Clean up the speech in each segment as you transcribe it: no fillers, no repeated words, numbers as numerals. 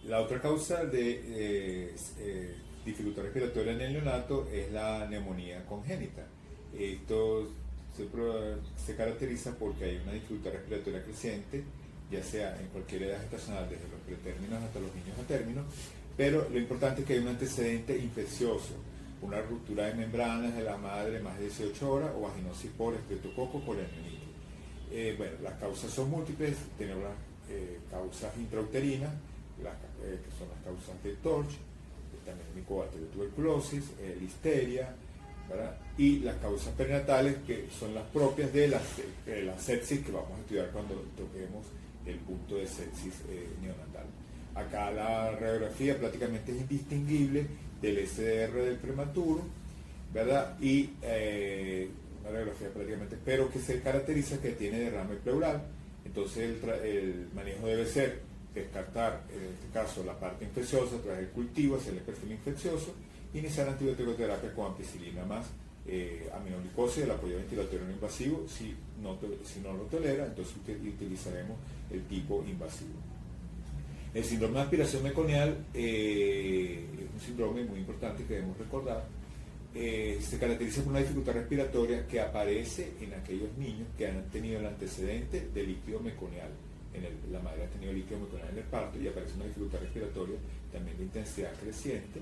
La otra causa de dificultad respiratoria en el neonato es la neumonía congénita. Esto se caracteriza porque hay una dificultad respiratoria creciente, ya sea en cualquier edad gestacional, desde los pretérminos hasta los niños a término, pero lo importante es que hay un antecedente infeccioso, una ruptura de membranas de la madre más de 18 horas o vaginosis por estreptococo por el meningo. Bueno, las causas son múltiples, tenemos las causas intrauterinas, que son las causas de TORCH, también micobacteriotuberculosis, listeria, ¿verdad? Y las causas perinatales, que son las propias de la sepsis, que vamos a estudiar cuando toquemos el punto de sepsis neonatal. Acá la radiografía prácticamente es indistinguible del SDR del prematuro, ¿verdad? Y una radiografía prácticamente, pero que se caracteriza que tiene derrame pleural. Entonces el manejo debe ser descartar, en este caso, la parte infecciosa, tras el cultivo, hacerle perfil infeccioso, iniciar antibiótico-terapia con ampicilina más aminoglucosa y el apoyo ventilatorio no invasivo. Si no lo tolera, entonces utilizaremos el tipo invasivo. El síndrome de aspiración meconial es un síndrome muy importante que debemos recordar. Se caracteriza por una dificultad respiratoria que aparece en aquellos niños que han tenido el antecedente de líquido meconial. La madre ha tenido líquido meconial en el parto y aparece una dificultad respiratoria también de intensidad creciente.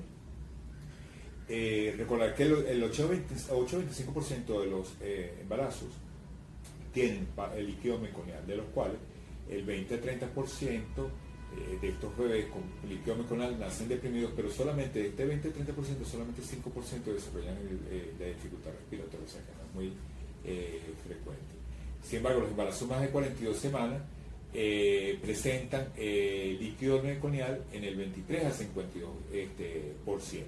Recordar que el 8-25% de los embarazos tienen el líquido meconial, de los cuales el 20-30% de estos bebés con líquido meconial nacen deprimidos, pero solamente de este 20-30%, solamente 5% desarrollan la dificultad respiratoria, o sea que no es muy frecuente. Sin embargo, los embarazos más de 42 semanas presentan líquido meconial en el 23 al 52%.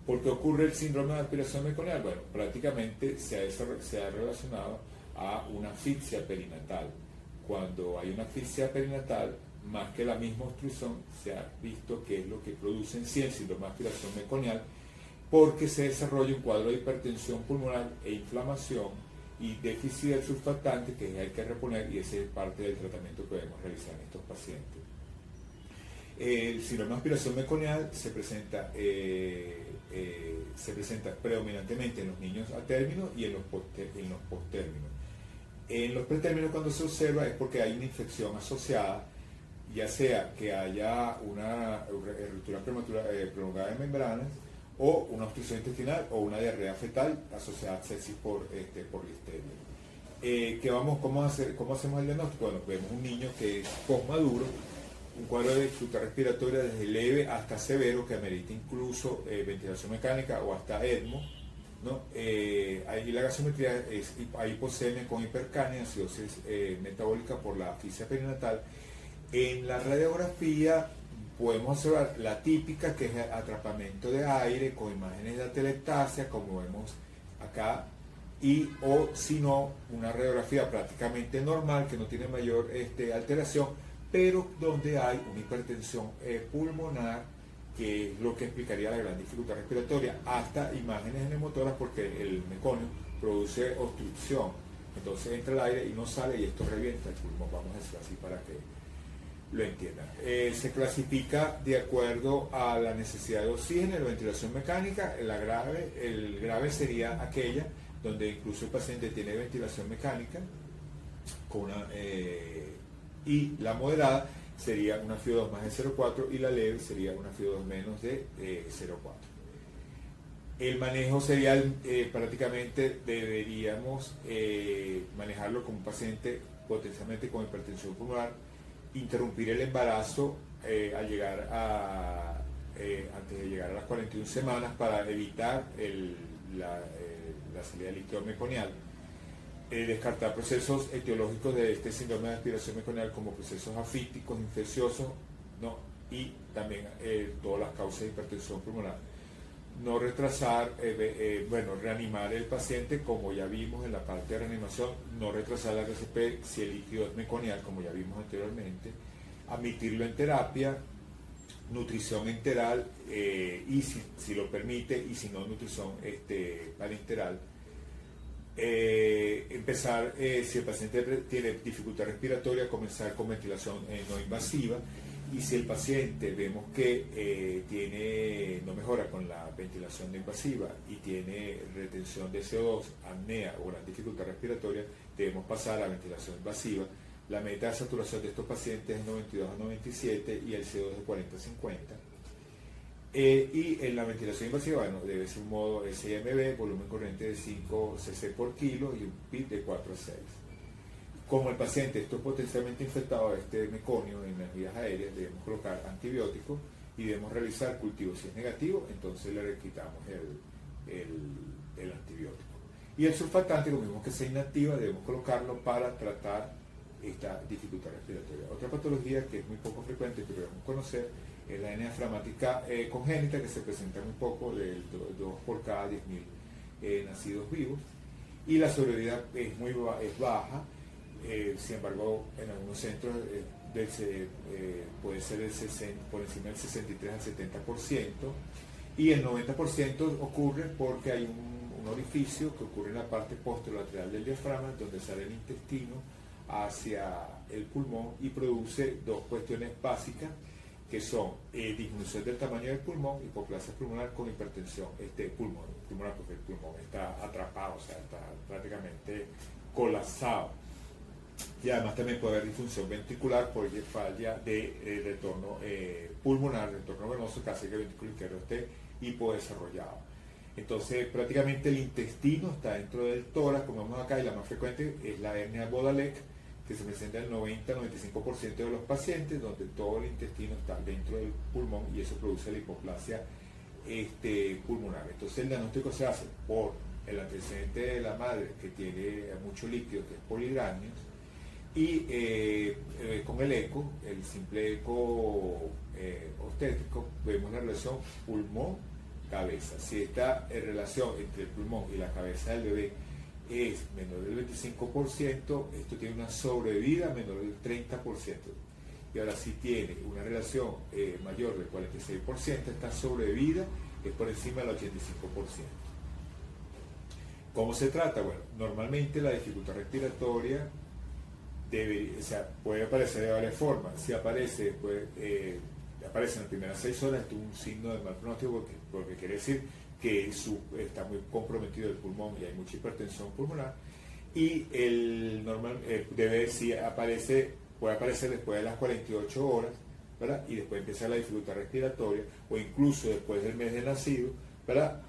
¿Por qué ocurre el síndrome de aspiración meconial? Bueno, prácticamente se ha relacionado a una asfixia perinatal. Cuando hay una asfixia perinatal, más que la misma obstrucción, se ha visto que es lo que produce en sí el síndrome de aspiración meconial, porque se desarrolla un cuadro de hipertensión pulmonar e inflamación y déficit del surfactante que hay que reponer, y ese es parte del tratamiento que debemos realizar en estos pacientes. El síndrome de aspiración meconial se presenta predominantemente en los niños a término y en los posttérminos. En los pretérminos, cuando se observa, es porque hay una infección asociada, ya sea que haya una ruptura prematura prolongada de membranas, o una obstrucción intestinal, o una diarrea fetal asociada a sepsis por listeria. ¿Cómo hacemos el diagnóstico? Bueno, vemos un niño que es postmaduro, un cuadro de dificultad respiratoria desde leve hasta severo, que amerita incluso ventilación mecánica o hasta ECMO, ¿no? Ahí la gasometría es hiposemia con hipercania, acidosis metabólica por la asfixia perinatal. En la radiografía podemos observar la típica, que es el atrapamiento de aire con imágenes de atelectasia, como vemos acá, o si no, una radiografía prácticamente normal, que no tiene mayor alteración, pero donde hay una hipertensión pulmonar, que es lo que explicaría la gran dificultad respiratoria, hasta imágenes enemotoras, porque el meconio produce obstrucción, entonces entra el aire y no sale, y esto revienta el pulmón, vamos a decir así para que lo entiendan. Se clasifica de acuerdo a la necesidad de oxígeno y la ventilación mecánica. El grave sería aquella donde incluso el paciente tiene ventilación mecánica y la moderada sería una FIO2 más de 0,4 y la leve sería una FIO2 menos de 0,4. El manejo sería prácticamente deberíamos manejarlo como un paciente potencialmente con hipertensión pulmonar, interrumpir el embarazo antes de llegar a las 41 semanas para evitar la salida del líquido meconial. Descartar procesos etiológicos de este síndrome de aspiración meconial como procesos afícticos, infecciosos, ¿no? Y también todas las causas de hipertensión pulmonar. No retrasar, reanimar el paciente, como ya vimos en la parte de reanimación, no retrasar la RCP si el líquido es meconial, como ya vimos anteriormente, admitirlo en terapia, nutrición enteral, y si lo permite, y si no, nutrición parenteral. Empezar, si el paciente tiene dificultad respiratoria, comenzar con ventilación no invasiva, y si el paciente vemos que no mejora con la ventilación no invasiva y tiene retención de CO2, apnea o gran dificultad respiratoria, debemos pasar a ventilación invasiva. La meta de saturación de estos pacientes es 92 a 97 y el CO2 de 40 a 50. Y en la ventilación invasiva, bueno, debe ser un modo SIMB, volumen corriente de 5 cc por kilo y un PIB de 4 a 6. Como el paciente está potencialmente infectado de este meconio en las vías aéreas, debemos colocar antibióticos y debemos realizar cultivo. Si es negativo, entonces le quitamos el antibiótico. Y el surfactante, como vimos que sea inactiva, debemos colocarlo para tratar esta dificultad respiratoria. Otra patología que es muy poco frecuente, que debemos conocer, es la hernia diafragmática congénita, que se presenta muy poco, de 2 por cada 10.000 nacidos vivos, y la sobrevida es baja. Sin embargo, en algunos centros puede ser por encima del 63 al 70%, y el 90% ocurre porque hay un orificio que ocurre en la parte posterolateral del diafragma, donde sale el intestino hacia el pulmón y produce dos cuestiones básicas, que son disminución del tamaño del pulmón, hipoplasia pulmonar con hipertensión pulmonar, porque el pulmón está atrapado, o sea, está prácticamente colapsado. Y además también puede haber disfunción ventricular por falla de retorno pulmonar, retorno venoso, que hace que el ventrículo izquierdo esté hipodesarrollado. Entonces, prácticamente el intestino está dentro del tórax, como vemos acá, y la más frecuente es la hernia Bodalek, que se presenta en el 90-95% de los pacientes, donde todo el intestino está dentro del pulmón y eso produce la hipoplasia pulmonar. Entonces el diagnóstico se hace por el antecedente de la madre, que tiene mucho líquido, que es poligramios, y con el eco, el simple eco obstétrico, vemos la relación pulmón-cabeza. Si esta relación entre el pulmón y la cabeza del bebé es menor del 25%, esto tiene una sobrevida menor del 30%. Y ahora, si tiene una relación mayor del 46%, esta sobrevida es por encima del 85%. ¿Cómo se trata? Bueno, normalmente la dificultad respiratoria puede aparecer de varias formas. Si aparece en las primeras 6 horas, esto es un signo de mal pronóstico, porque quiere decir que está muy comprometido el pulmón y hay mucha hipertensión pulmonar, y puede aparecer después de las 48 horas, ¿verdad? Y después empieza la dificultad respiratoria, o incluso después del mes de nacido, ¿verdad?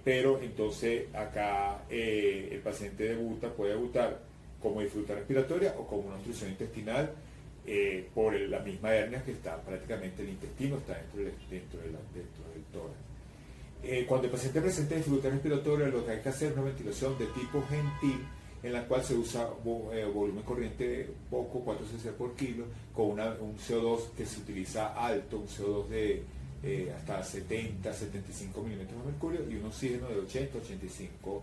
Pero entonces acá el paciente puede debutar como dificultad respiratoria o como una obstrucción intestinal por la misma hernia, que está prácticamente el intestino, está dentro del tórax. Cuando el paciente presenta dificultad respiratoria, lo que hay que hacer es una ventilación de tipo gentil, en la cual se usa volumen corriente poco, 4 cc por kilo, con un CO2 que se utiliza alto, un CO2 de hasta 70-75 milímetros de mercurio, y un oxígeno de 80-85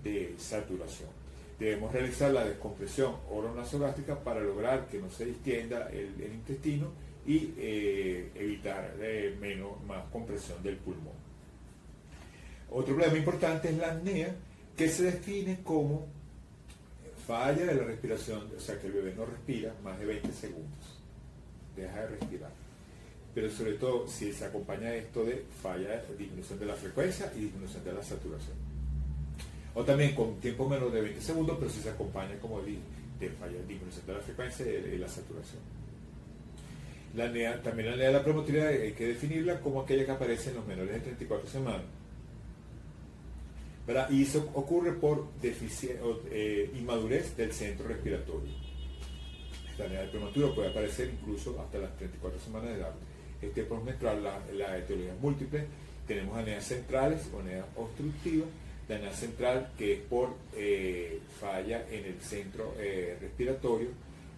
de saturación. Debemos realizar la descompresión oronasogástrica para lograr que no se distienda el intestino y evitar más compresión del pulmón. Otro problema importante es la apnea, que se define como falla de la respiración, o sea, que el bebé no respira más de 20 segundos, deja de respirar. Pero sobre todo si se acompaña esto de falla, disminución de la frecuencia y disminución de la saturación. O también con tiempo menos de 20 segundos, pero si se acompaña, como dije, de falla, disminución de la frecuencia y la saturación. También la apnea de la premotricidad hay que definirla como aquella que aparece en los menores de 34 semanas. ¿Verdad? Y eso ocurre por inmadurez del centro respiratorio. La apnea del prematuro puede aparecer incluso hasta las 34 semanas de edad. Por mostrar la etiología múltiple. Tenemos apneas centrales o apnea obstructiva. La apnea central, que es por falla en el centro respiratorio,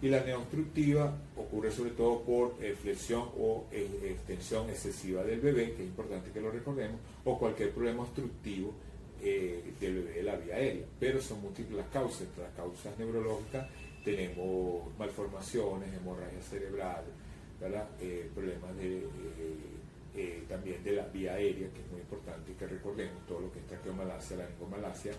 y la apnea obstructiva ocurre sobre todo por flexión o extensión excesiva del bebé, que es importante que lo recordemos, o cualquier problema obstructivo del bebé de la vía aérea. Pero son múltiples las causas. Entre las causas neurológicas tenemos malformaciones, hemorragia cerebral, ¿verdad? Problemas también de la vía aérea, que es muy importante que recordemos todo lo que es traqueomalacia, laringomalacia,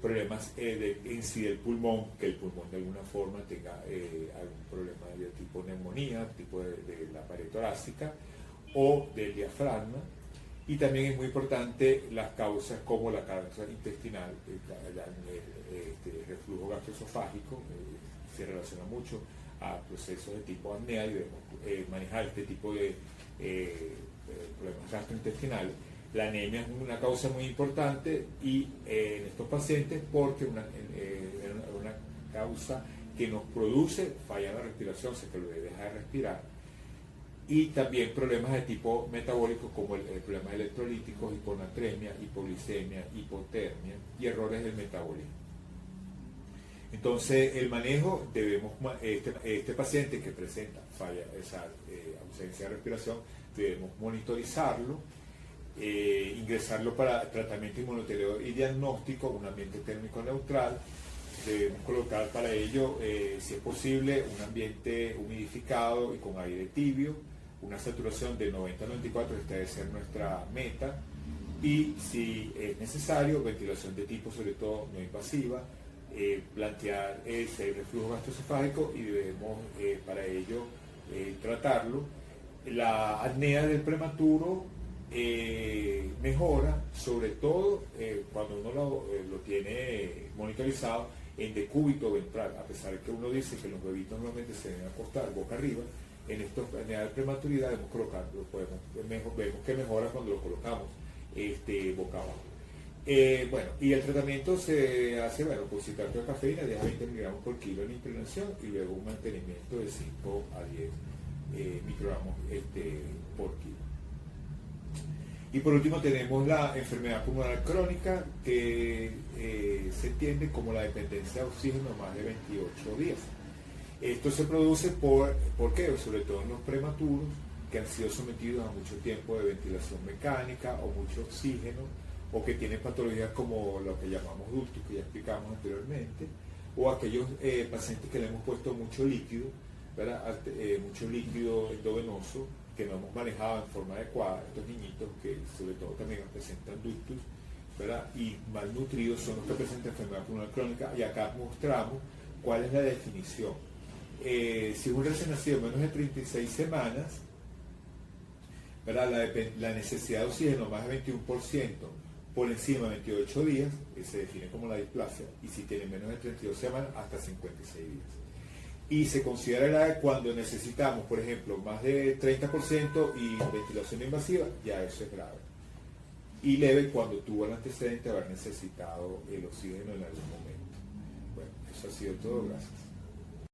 problemas en sí del pulmón, que el pulmón de alguna forma tenga algún problema de tipo neumonía, tipo de la pared torácica o del diafragma. Y también es muy importante las causas como la causa intestinal, el reflujo gastroesofágico, se relaciona mucho a procesos de tipo apnea y debemos manejar este tipo de problemas gastrointestinales. La anemia es una causa muy importante y en estos pacientes porque una causa que nos produce falla en la respiración, se te lo deja de respirar, y también problemas de tipo metabólico como el problema electrolíticos, hiponatremia, hipoglicemia, hipotermia y errores del metabolismo. Entonces el manejo debemos, este paciente que presenta falla, esa ausencia de respiración, debemos monitorizarlo, ingresarlo para tratamiento inmunoterapia y diagnóstico, un ambiente térmico neutral. Debemos colocar para ello, si es posible, un ambiente humidificado y con aire tibio, una saturación de 90-94, esta debe ser nuestra meta, y si es necesario, ventilación de tipo sobre todo no invasiva, plantear ese reflujo gastroesofágico y debemos para ello tratarlo. La apnea del prematuro mejora, sobre todo cuando uno lo tiene monitorizado en decúbito ventral, a pesar de que uno dice que los bebitos normalmente se deben acostar boca arriba. En esta apnea de prematuridad debemos colocarlo, vemos que mejora cuando lo colocamos boca abajo. Bueno, y el tratamiento se hace, por citrato de cafeína, 10 a 20 miligramos por kilo en impregnación y luego un mantenimiento de 5 a 10 microgramos por kilo. Y por último tenemos la enfermedad pulmonar crónica, que se entiende como la dependencia de oxígeno más de 28 días. Esto se produce ¿por qué? Sobre todo en los prematuros que han sido sometidos a mucho tiempo de ventilación mecánica o mucho oxígeno, o que tienen patologías como lo que llamamos ductus, que ya explicamos anteriormente, o aquellos pacientes que le hemos puesto mucho líquido, ¿verdad? Mucho líquido endovenoso que no hemos manejado en forma adecuada. Estos niñitos que sobre todo también presentan ductus, ¿verdad? Y malnutridos son los que presentan enfermedad pulmonar crónica, y acá mostramos cuál es la definición. Si es un recién nacido menos de 36 semanas, ¿verdad? La necesidad de oxígeno más de 21% por encima de 28 días, que se define como la displasia, y si tiene menos de 32 semanas, hasta 56 días. Y se considera grave cuando necesitamos, por ejemplo, más de 30% y ventilación invasiva, ya eso es grave. Y leve cuando tuvo el antecedente de haber necesitado el oxígeno en algún momento. Bueno, eso ha sido todo, gracias.